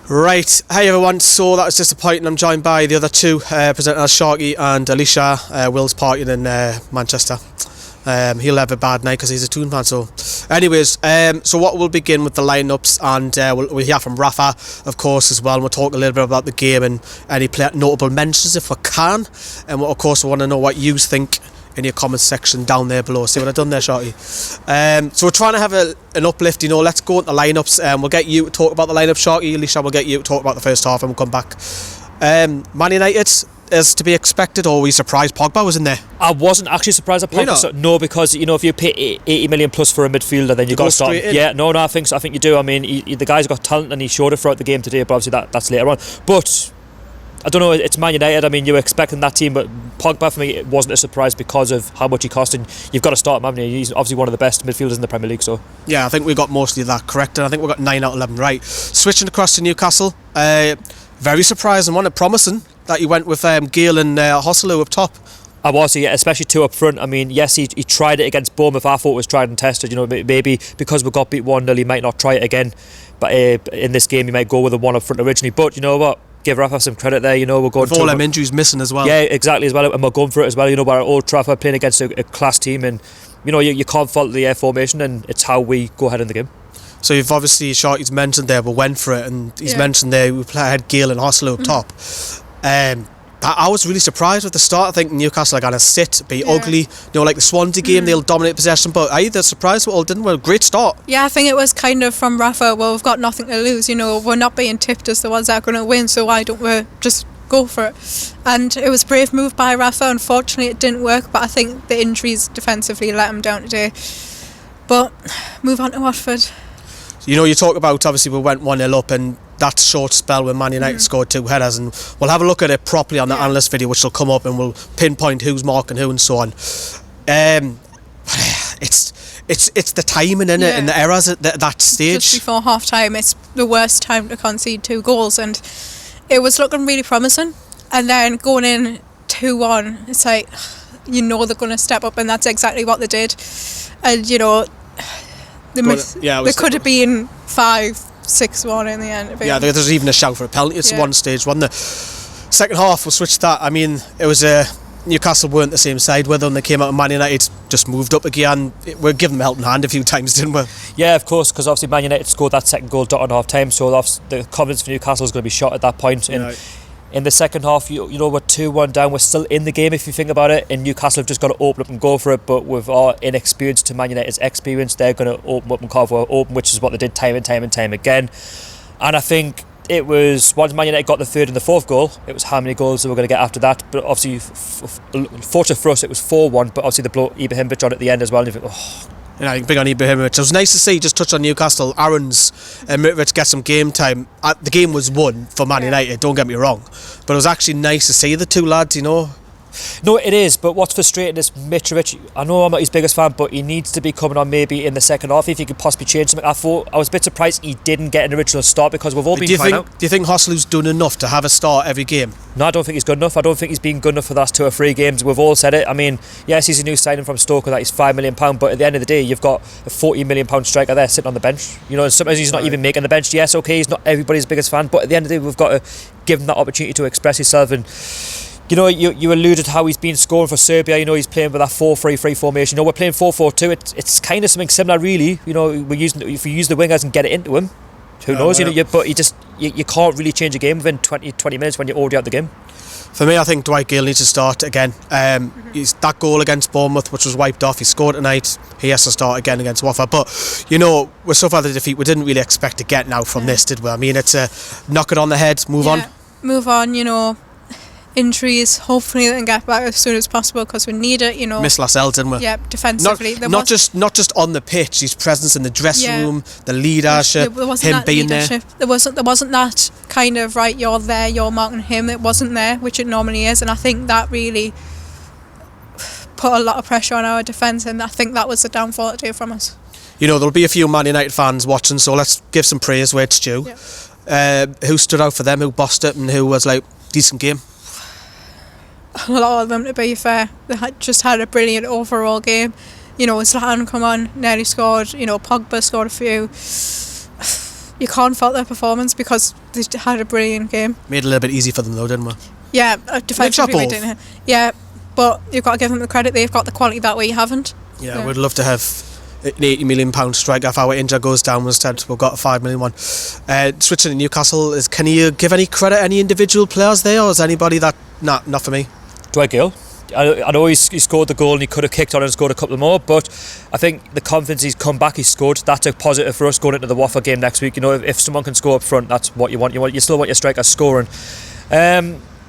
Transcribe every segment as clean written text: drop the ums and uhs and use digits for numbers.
Right, hey everyone, so that was disappointing. I'm joined by the other two presenters, Sharkey and Elisha. Will's partying in Manchester. He'll have a bad night because he's a Toon fan. So anyways, so what we'll begin with the lineups, and we'll hear from Rafa, of course, as well, and we'll talk a little bit about the game and any notable mentions if we can, and of course we want to know what you think in your comment section down there below. See what I've done there, Sharky? So we're trying to have an uplift, let's go into lineups. We'll get you to talk about the lineup, Sharky. Elisha, we'll get you to talk about the first half and we'll come back. Man United, is to be expected, or were you surprised Pogba was in there? I wasn't actually surprised at Pogba. No, because if you pay 80 million plus for a midfielder, then you've got to start. Yeah, no, I think so. I think you do. I mean, the guy's got talent and he showed it throughout the game today, but obviously that's later on. But I don't know, it's Man United. I mean, you were expecting that team, but Pogba for me, it wasn't a surprise because of how much he cost, and you've got to start him, haven't you? He's obviously one of the best midfielders in the Premier League. So yeah, I think we got mostly that correct, and I think we got 9 out of 11 right. Switching across to Newcastle, very surprising, wasn't it? Promising that he went with Gale and Hosselu up top. I was, yeah, especially two up front. I mean, yes, he tried it against Bournemouth. I thought it was tried and tested. Maybe because we got beat 1-0, he might not try it again. But in this game, he might go with the one up front originally. But you know what? Give Rafa some credit there. We're going with all them injuries missing as well. Yeah, exactly as well, and we're going for it as well. We're at Old Trafford playing against a class team, and you can't fault the formation, and it's how we go ahead in the game. So you've obviously, Sharky's mentioned there, we went for it, and he's mentioned there we had Gale and Hosselu up top. I was really surprised with the start. I think Newcastle are going to sit, be ugly. Like the Swansea game, they'll dominate possession. But they're surprised we all didn't. Well, great start. Yeah, I think it was kind of from Rafa, well, we've got nothing to lose. We're not being tipped as the ones that are going to win, so why don't we just go for it? And it was a brave move by Rafa. Unfortunately, it didn't work, but I think the injuries defensively let him down today. But move on to Watford. You talk about, obviously, we went 1-0 up, and that short spell when Man United scored 2 headers, and we'll have a look at it properly on the analyst video, which will come up, and we'll pinpoint who's marking who and so on. It's the timing in it and the errors at that stage. Just before half time, it's the worst time to concede 2 goals, and it was looking really promising. And then going in 2-1, it's like they're going to step up, and that's exactly what they did. And there could have been 5-6-1 in the end. Yeah, there's even a shout for a penalty at one stage, wasn't there? Second half, we'll switch that. I mean, it was Newcastle weren't the same side with them. They came out and Man United just moved up again. We're giving them a helping hand a few times, didn't we? Yeah, of course, because obviously Man United scored that second goal on half time, so the confidence for Newcastle is going to be shot at that point. And in the second half, we're 2-1 down. We're still in the game if you think about it, and Newcastle have just got to open up and go for it. But with our inexperience to Man United's experience, they're going to open up and carve our open, which is what they did time and time again. And I think it was once Man United got the third and the fourth goal, it was how many goals they were going to get after that. But obviously, fortunate for us, it was 4-1. But obviously, the blow Ibrahimovic on at the end as well. And you think, big on Ibrahimovic. It was nice to see, just touch on Newcastle, Aaron's and Mitrovic get some game time. The game was won for Man United, don't get me wrong, but it was actually nice to see the two lads, No, it is, but what's frustrating is Mitrovic. I know I'm not his biggest fan, but he needs to be coming on maybe in the second half if he could possibly change something. I was a bit surprised he didn't get an original start because we've all been fine out. Do you think Hosselu's done enough to have a start every game? No, I don't think he's good enough. I don't think he's been good enough for the last 2 or 3 games. We've all said it. I mean, yes, he's a new signing from Stoke and that he's £5 million, but at the end of the day, you've got a £40 million striker there sitting on the bench. And sometimes he's not even making the bench. Yes, okay, he's not everybody's biggest fan, but at the end of the day, we've got to give him that opportunity to express himself. And you alluded to how he's been scoring for Serbia. He's playing with that 4-3-3 formation. We're playing 4-4-2. It's kind of something similar, really. If we use the wingers and get it into him, who knows? But you can't really change a game within 20 minutes when you're already out the game. For me, I think Dwight Gale needs to start again. He's that goal against Bournemouth, which was wiped off. He scored tonight. He has to start again against Watford. But we're so far the defeat. We didn't really expect to get now from this, did we? I mean, it's a knock it on the head, move on. Move on. Injuries, hopefully they can get back as soon as possible because we need it. Miss Lascelles, didn't we? Yeah, defensively. Not just on the pitch, his presence in the dressing room, the leadership, him being leadership. There wasn't that kind of you're there, you're marking him. It wasn't there, which it normally is, and I think that really put a lot of pressure on our defence, and I think that was the downfall today from us. There'll be a few Man United fans watching, so let's give some praise where it's due. Yeah. Who stood out for them? Who bossed it, and who was decent game? A lot of them, to be fair. They had a brilliant overall game. Zlatan come on, nearly scored. Pogba scored a few. you can't fault their performance because they had a brilliant game. Made it a little bit easy for them though, didn't we? Yeah, defensively we didn't. Yeah, but you've got to give them the credit. They've got the quality that we haven't. Yeah, we'd love to have an £80 million striker. If our injury goes down instead, we've got a £5 million one. Switching to Newcastle, can you give any credit any individual players there, or is anybody that not for me? Dwight Gale. I know he scored the goal and he could have kicked on and scored a couple more, but I think the confidence he's come back, he's scored. That's a positive for us going into the Watford game next week. You know, if someone can score up front, that's what you want. You still want your striker scoring.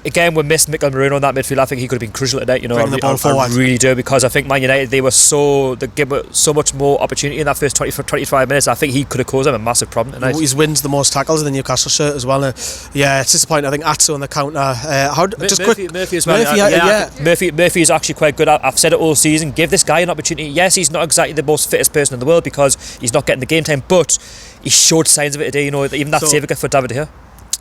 Again, we missed Mikel Merino in that midfield. I think he could have been crucial today. You know, I really do, because I think Man United, they gave so much more opportunity in that first 25 minutes. I think he could have caused them a massive problem tonight. He wins the most tackles in the Newcastle shirt as well. Yeah, it's disappointing. I think Atsu on the counter. Murphy as well. Murphy is actually quite good. I've said it all season. Give this guy an opportunity. Yes, he's not exactly the most fittest person in the world because he's not getting the game time, but he showed signs of it today. You know, even that save for David here.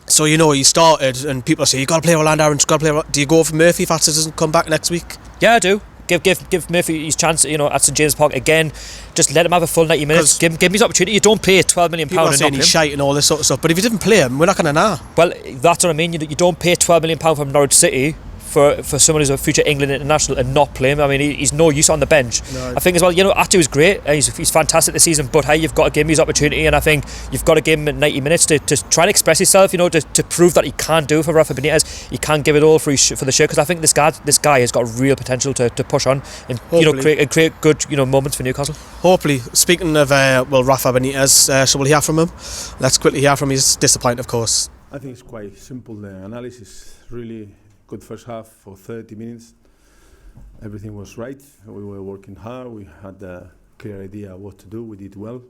So you know he started, and people say you got to play Roland Aaron. Do you go for Murphy if Atsu doesn't come back next week? Yeah, I do. Give Murphy his chance. You know, at St James Park again. Just let him have a full 90 minutes. Give him his opportunity. You don't pay £12 million. People are saying he's shite and all this sort of stuff, but if you didn't play him, we're not going to know. Well, that's what I mean. You don't pay £12 million from Norwich City for someone who's a future England international and not play him. I mean, he's no use on the bench. No. I think as well, you know, Atsu is great. He's fantastic this season, but hey, you've got to give him his opportunity, and I think you've got to give him 90 minutes to try and express himself, you know, to prove that he can do for Rafa Benitez. He can give it all for the shirt, because I think this guy has got real potential to push on and you know create good, you know, moments for Newcastle. Hopefully. Speaking of Rafa Benitez, so we'll hear from him. Let's quickly hear from him. He's disappointed, of course. I think it's quite simple. The analysis really good first half for 30 minutes. Everything was right. We were working hard. We had a clear idea what to do. We did well.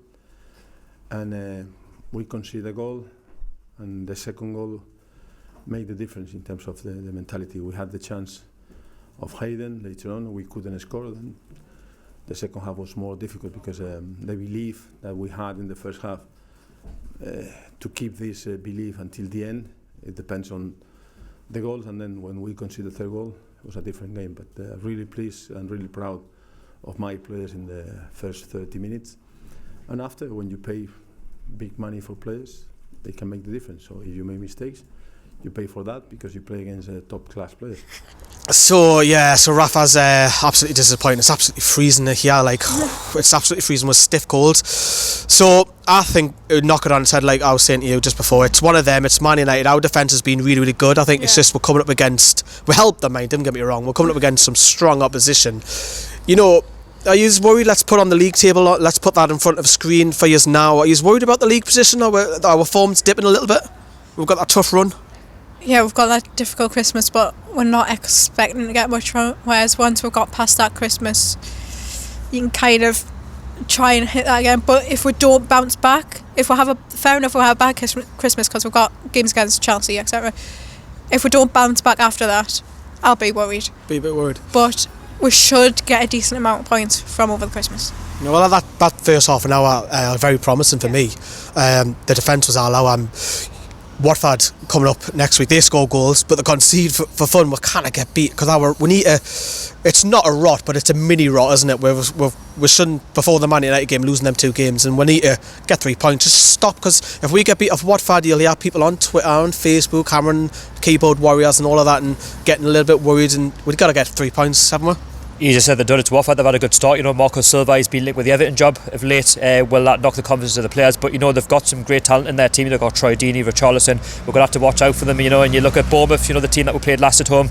And we conceded a goal. And the second goal made the difference in terms of the mentality. We had the chance of Hayden later on. We couldn't score. Then the second half was more difficult because the belief that we had in the first half, to keep this belief until the end, it depends on the goals, and then when we conceded the third goal, it was a different game. But really pleased and really proud of my players in the first 30 minutes. And after, when you pay big money for players, they can make the difference. So if you make mistakes, you pay for that because you play against top-class players. So Rafa's absolutely disappointing. It's absolutely freezing here. It's absolutely freezing with stiff cold. So I think knock it on its head, like I was saying to you just before. It's one of them. It's Man United. Our defence has been really, really good. I think it's just we're coming up against. We helped them, mate. Don't get me wrong. We're coming up against some strong opposition. You know. Are you worried? Let's put on the league table. Let's put that in front of a screen for you now. Are you worried about the league position, or our form's dipping a little bit? We've got that tough run. Yeah, we've got that difficult Christmas, but we're not expecting to get much from it. Whereas once we've got past that Christmas, you can kind of try and hit that again. But if we don't bounce back, fair enough, we'll have a bad Christmas because we've got games against Chelsea, etc. If we don't bounce back after that, I'll be worried. Be a bit worried. But we should get a decent amount of points from over the Christmas. Well, that first half an hour very promising for me. The defence was all out. Watford coming up next week, they score goals, but they concede for fun. We can't get beat because we need it's not a rot, but it's a mini rot, isn't it? We shouldn't, before the Man United game, losing them 2 games, and we need to get 3 points. Just stop, because if we get beat off Watford, you'll hear people on Twitter, on Facebook, hammering keyboard warriors and all of that, and getting a little bit worried. And we've got to get 3 points, haven't we? You just said they've done it to Watford. They've had a good start. You know, Marco Silva, he's been linked with the Everton job of late. Will that knock the confidence of the players? But you know, they've got some great talent in their team. They've got Troy Deeney, Richarlison. We're going to have to watch out for them. You know, and you look at Bournemouth, you know, the team that we played last at home,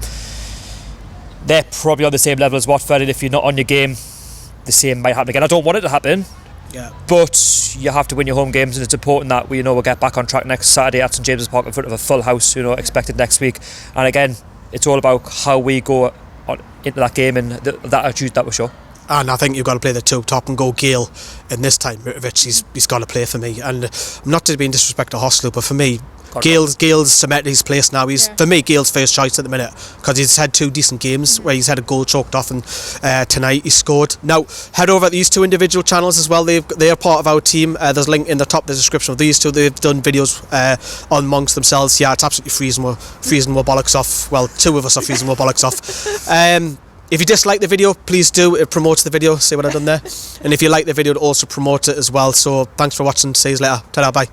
they're probably on the same level as Watford, and if you're not on your game, the same might happen again. I don't want it to happen, but you have to win your home games, and it's important that we'll get back on track next Saturday at St James's Park in front of a full house, you know, expected next week. And again, it's all about how we go into that game and that attitude that we show. And I think you've got to play the 2 top and go Gale in this time. Mitrovic, he's got to play for me. And I'm not to be in disrespect to Hoslu, but for me, Gale's cemented his place now. For me, Gale's first choice at the minute, because he's had 2 decent games where he's had a goal choked off, and tonight he scored. Now, head over at these 2 individual channels as well. They're part of our team. There's a link in the top of the description of these 2. They've done videos amongst themselves. Yeah, it's absolutely freezing. We're freezing our bollocks off. Well, 2 of us are freezing our bollocks off. If you dislike the video, please do. It promotes the video. See what I've done there? And if you like the video, it also promotes it as well. So thanks for watching. See you later. Ta-da, bye.